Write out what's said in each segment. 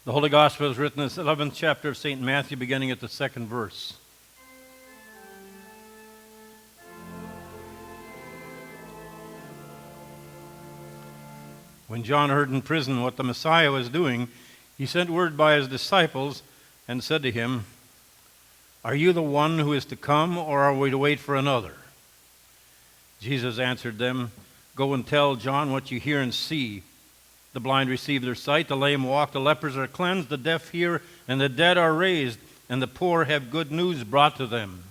The Holy Gospel is written in the 11th chapter of St. Matthew, beginning at the 2nd verse. When John heard in prison what the Messiah was doing, he sent word by his disciples and said to him, "Are you the one who is to come, or are we to wait for another?" Jesus answered them, "Go and tell John what you hear and see. The blind receive their sight, the lame walk, the lepers are cleansed, the deaf hear, and the dead are raised, and the poor have good news brought to them.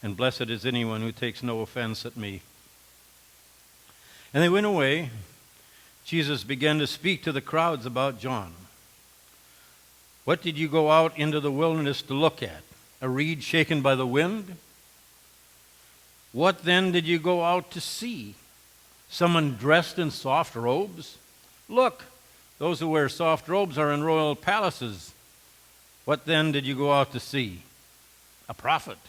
And blessed is anyone who takes no offense at me." And they went away. Jesus began to speak to the crowds about John. "What did you go out into the wilderness to look at? A reed shaken by the wind? What then did you go out to see? Someone dressed in soft robes? Look, those who wear soft robes are in royal palaces. What then did you go out to see? A prophet?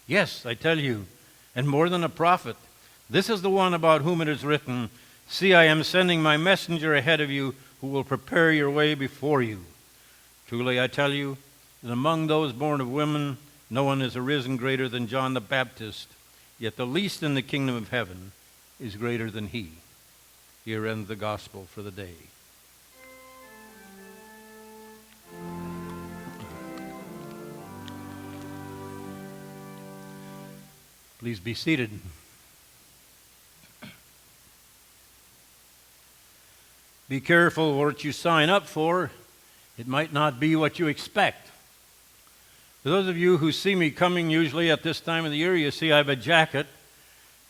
Yes, I tell you, and more than a prophet. This is the one about whom it is written, 'See, I am sending my messenger ahead of you who will prepare your way before you.' Truly I tell you, that among those born of women, no one has arisen greater than John the Baptist, yet the least in the kingdom of heaven is greater than he." Here ends the gospel for the day. Please be seated. Be careful what you sign up for. It might not be what you expect. For those of you who see me coming usually at this time of the year, you see I have a jacket.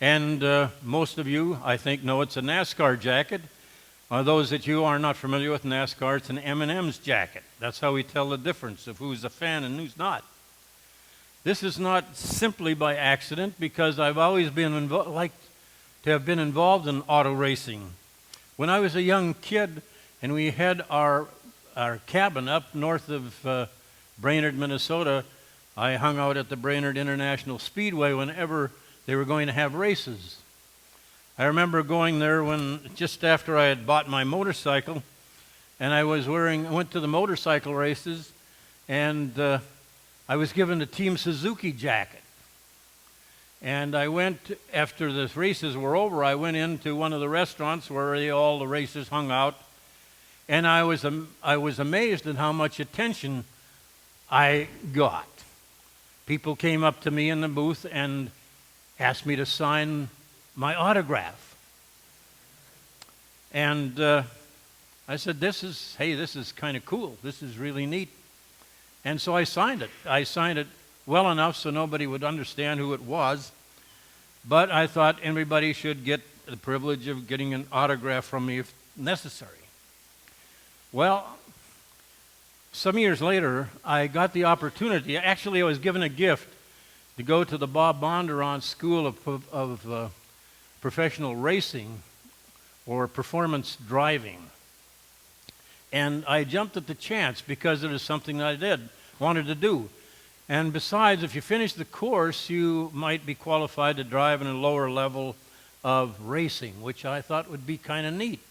And most of you, I think, know it's a NASCAR jacket. Those that you are not familiar with NASCAR, it's an M&M's jacket. That's how we tell the difference of who's a fan and who's not. This is not simply by accident, because I've always been liked to have been involved in auto racing. When I was a young kid and we had our cabin up north of Brainerd, Minnesota, I hung out at the Brainerd International Speedway whenever they were going to have races. I remember going there just after I had bought my motorcycle, and I went to the motorcycle races, and I was given a Team Suzuki jacket. And I went, after the races were over, I went into one of the restaurants where all the racers hung out, and I was amazed at how much attention I got. People came up to me in the booth and asked me to sign my autograph. And I said, this is kind of cool. This is really neat. And so I signed it. I signed it well enough so nobody would understand who it was. But I thought everybody should get the privilege of getting an autograph from me if necessary. Well, some years later, I got the opportunity. Actually, I was given a gift to go to the Bob Bondurant School of Professional Racing, or Performance Driving. And I jumped at the chance because it was something that I wanted to do. And besides, if you finish the course, you might be qualified to drive in a lower level of racing, which I thought would be kind of neat.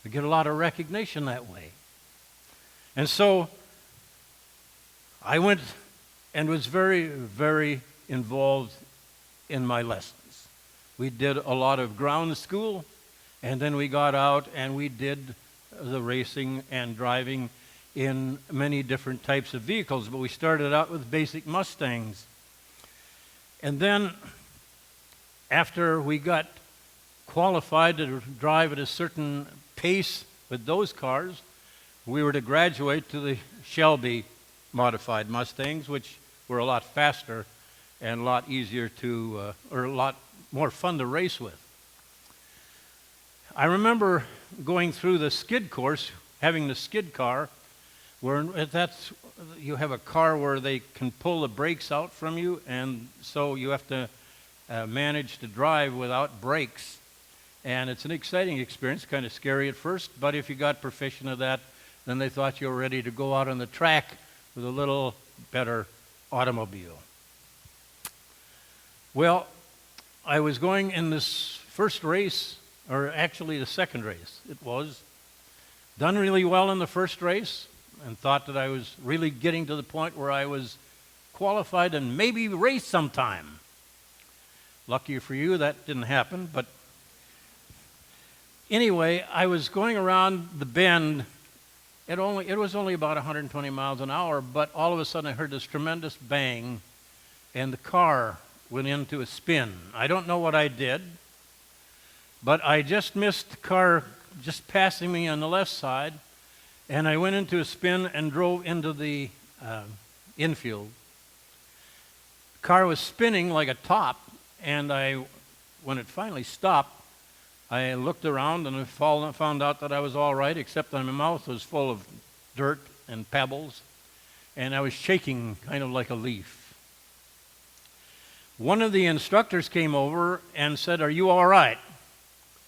To get a lot of recognition that way. And so I went and was very, very involved in my lessons. We did a lot of ground school, and then we got out and we did the racing and driving in many different types of vehicles, but we started out with basic Mustangs. And then after we got qualified to drive at a certain pace with those cars, we were to graduate to the Shelby modified Mustangs, which were a lot faster and a lot easier or a lot more fun to race with. I remember going through the skid course, having the skid car, where you have a car where they can pull the brakes out from you, and so you have to manage to drive without brakes. And it's an exciting experience, kind of scary at first, but if you got proficient at that, then they thought you were ready to go out on the track with a little better automobile. Well, I was going in this first race, or actually the second race it was, done really well in the first race and thought that I was really getting to the point where I was qualified and maybe race sometime. Lucky for you, that didn't happen. But anyway, I was going around the bend. It was only about 120 miles an hour, but all of a sudden I heard this tremendous bang, and the car went into a spin. I don't know what I did, but I just missed the car just passing me on the left side, and I went into a spin and drove into the infield. The car was spinning like a top, and when it finally stopped, I looked around and I found out that I was all right, except that my mouth was full of dirt and pebbles, and I was shaking kind of like a leaf. One of the instructors came over and said, "Are you all right?"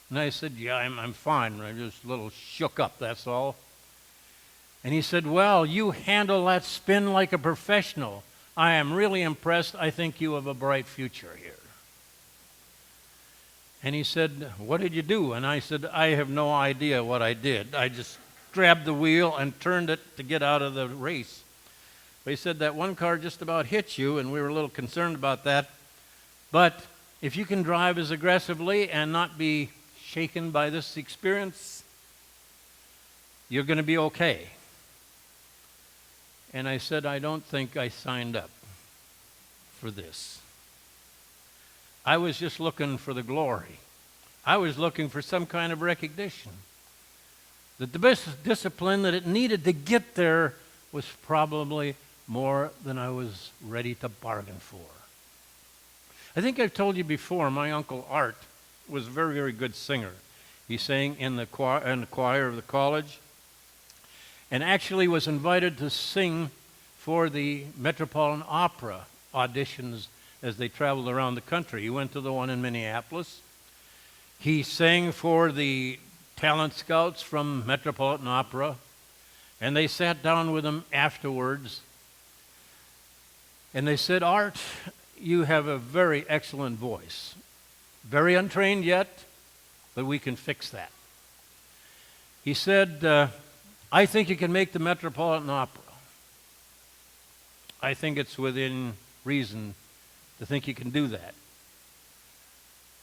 And I said, "Yeah, I'm fine. I'm just a little shook up, that's all." And he said, "Well, you handle that spin like a professional. I am really impressed. I think you have a bright future here." And he said, "What did you do?" And I said, "I have no idea what I did. I just grabbed the wheel and turned it to get out of the race." But he said, "That one car just about hit you," and we were a little concerned about that. "But if you can drive as aggressively and not be shaken by this experience, you're going to be okay." And I said, "I don't think I signed up for this. I was just looking for the glory. I was looking for some kind of recognition. That the discipline that it needed to get there was probably more than I was ready to bargain for." I think I've told you before, my Uncle Art was a very, very good singer. He sang in the choir of the college, and actually was invited to sing for the Metropolitan Opera auditions as they traveled around the country. He went to the one in Minneapolis. He sang for the talent scouts from Metropolitan Opera, and they sat down with him afterwards, and they said, "Art, you have a very excellent voice. Very untrained yet, but we can fix that." He said, "I think you can make the Metropolitan Opera. I think it's within reason to think you can do that.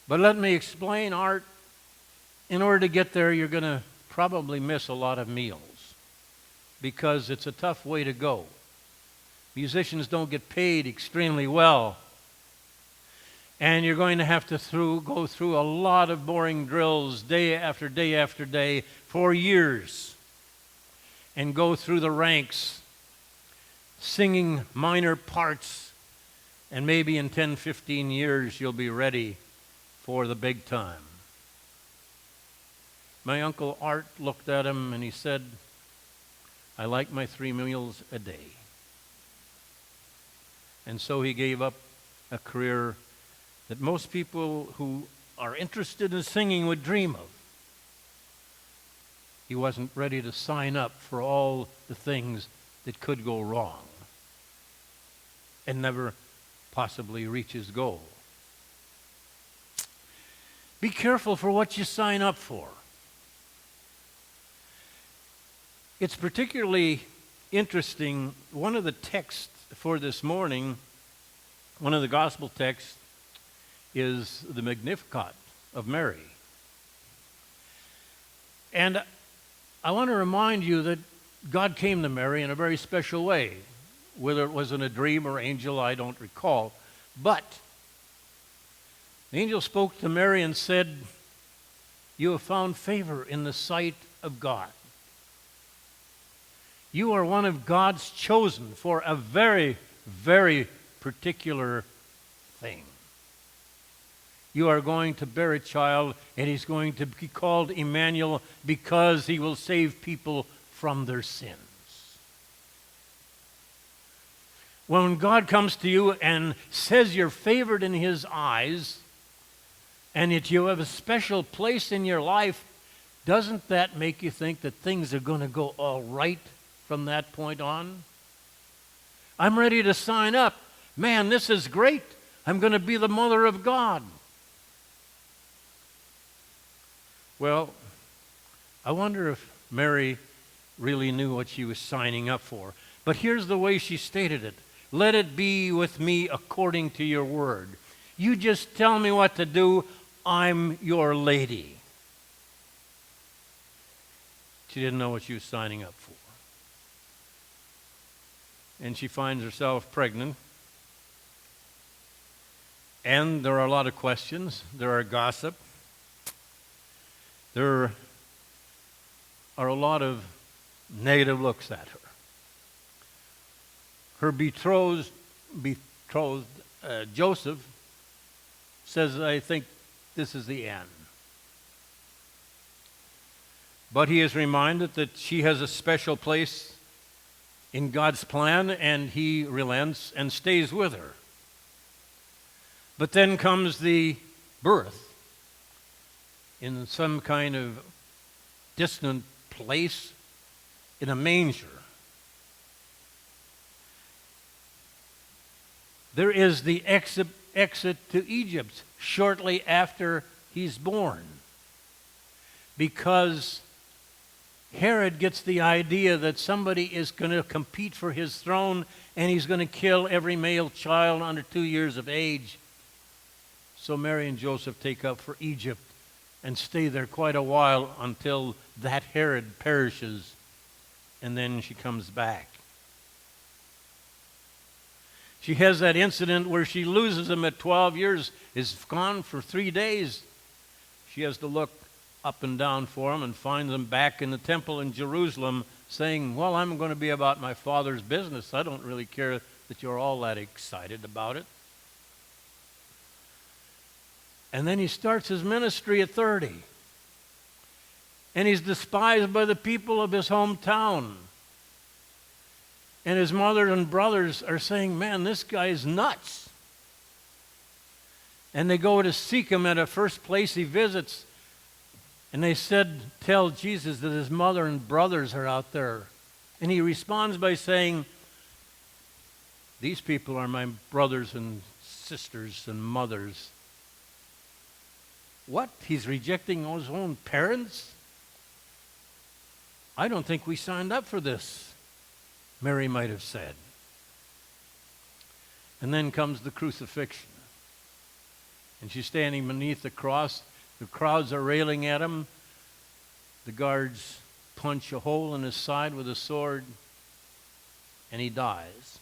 But let me explain, Art, in order to get there, you're going to probably miss a lot of meals because it's a tough way to go. Musicians don't get paid extremely well, and you're going to have to go through a lot of boring drills day after day after day for years and go through the ranks singing minor parts. And maybe in 10, 15 years, you'll be ready for the big time." My Uncle Art looked at him and he said, "I like my 3 meals a day." And so he gave up a career that most people who are interested in singing would dream of. He wasn't ready to sign up for all the things that could go wrong and never possibly reach his goal. Be careful for what you sign up for. It's particularly interesting, one of the texts for this morning, one of the gospel texts, is the Magnificat of Mary. And I want to remind you that God came to Mary in a very special way. Whether it was in a dream or angel, I don't recall. But the angel spoke to Mary and said, "You have found favor in the sight of God. You are one of God's chosen for a very, very particular thing. You are going to bear a child, and he's going to be called Emmanuel because he will save people from their sins." When God comes to you and says you're favored in his eyes and that you have a special place in your life, doesn't that make you think that things are going to go all right from that point on? I'm ready to sign up. Man, this is great. I'm going to be the mother of God. Well, I wonder if Mary really knew what she was signing up for. But here's the way she stated it. Let it be with me according to your word. You just tell me what to do. I'm your lady. She didn't know what she was signing up for. And she finds herself pregnant. And there are a lot of questions. There are gossip. There are a lot of negative looks at her. Her betrothed Joseph says, I think this is the end. But he is reminded that she has a special place in God's plan, and he relents and stays with her. But then comes the birth in some kind of distant place in a manger. There is the exit to Egypt shortly after he's born, because Herod gets the idea that somebody is going to compete for his throne, and he's going to kill every male child under 2 years of age. So Mary and Joseph take up for Egypt and stay there quite a while until that Herod perishes, and then she comes back. She has that incident where she loses him at 12 years, is gone for 3 days. She has to look up and down for him and finds him back in the temple in Jerusalem saying, well, I'm going to be about my Father's business. I don't really care that you're all that excited about it. And then he starts his ministry at 30. And he's despised by the people of his hometown. And his mother and brothers are saying, man, this guy is nuts. And they go to seek him at a first place he visits. And they said, tell Jesus that his mother and brothers are out there. And he responds by saying, these people are my brothers and sisters and mothers. What? He's rejecting his own parents? I don't think we signed up for this, Mary might have said. And then comes the crucifixion. And she's standing beneath the cross. The crowds are railing at him. The guards punch a hole in his side with a sword, and he dies.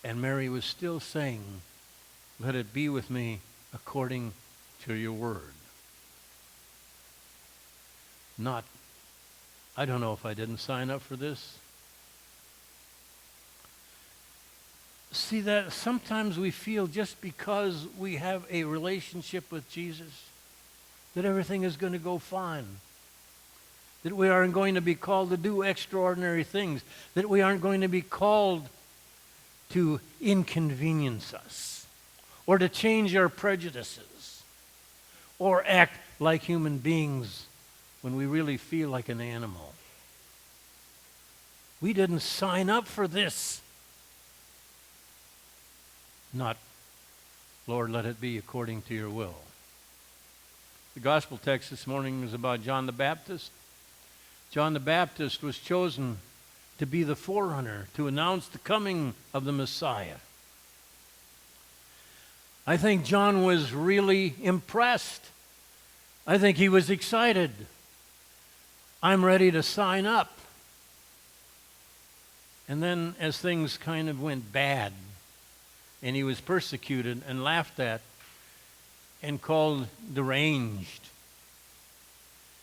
And Mary was still saying, let it be with me according to your word. Not, I don't know if I didn't sign up for this. See, that sometimes we feel just because we have a relationship with Jesus that everything is going to go fine. That we aren't going to be called to do extraordinary things. That we aren't going to be called to inconvenience us, or to change our prejudices, or act like human beings when we really feel like an animal. We didn't sign up for this. Not, Lord, let it be according to your will. The gospel text this morning is about John the Baptist. John the Baptist was chosen to be the forerunner, to announce the coming of the Messiah. I think John was really impressed. I think he was excited. I'm ready to sign up. And then as things kind of went bad, and he was persecuted and laughed at and called deranged,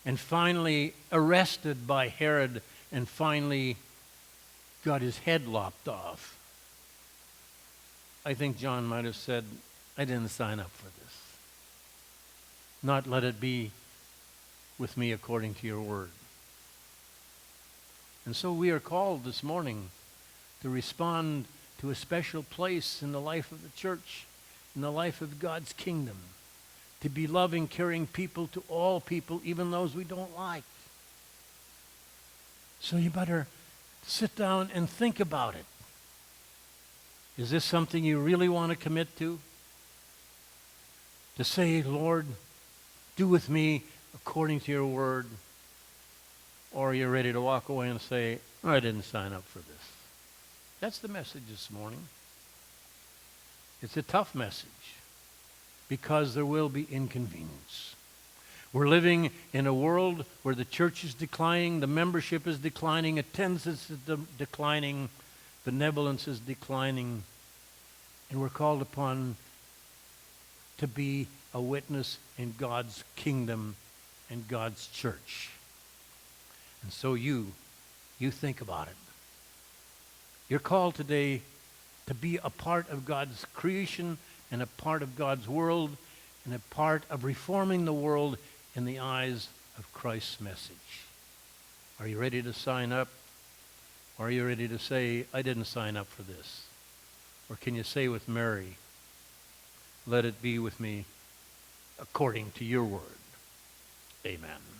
and finally arrested by Herod, and finally got his head lopped off, I think John might have said, I didn't sign up for this. Not let it be with me according to your word. And so we are called this morning to respond to a special place in the life of the church, in the life of God's kingdom, to be loving, caring people to all people, even those we don't like. So you better sit down and think about it. Is this something you really want to commit to? To say, Lord, do with me according to your word, or you're ready to walk away and say, I didn't sign up for this. That's the message this morning. It's a tough message because there will be inconvenience. We're living in a world where the church is declining, the membership is declining, attendance is declining, benevolence is declining, and we're called upon to be a witness in God's kingdom and God's church. And so you think about it. You're called today to be a part of God's creation and a part of God's world and a part of reforming the world in the eyes of Christ's message. Are you ready to sign up? Or are you ready to say, I didn't sign up for this? Or can you say with Mary, let it be with me according to your word? Amen.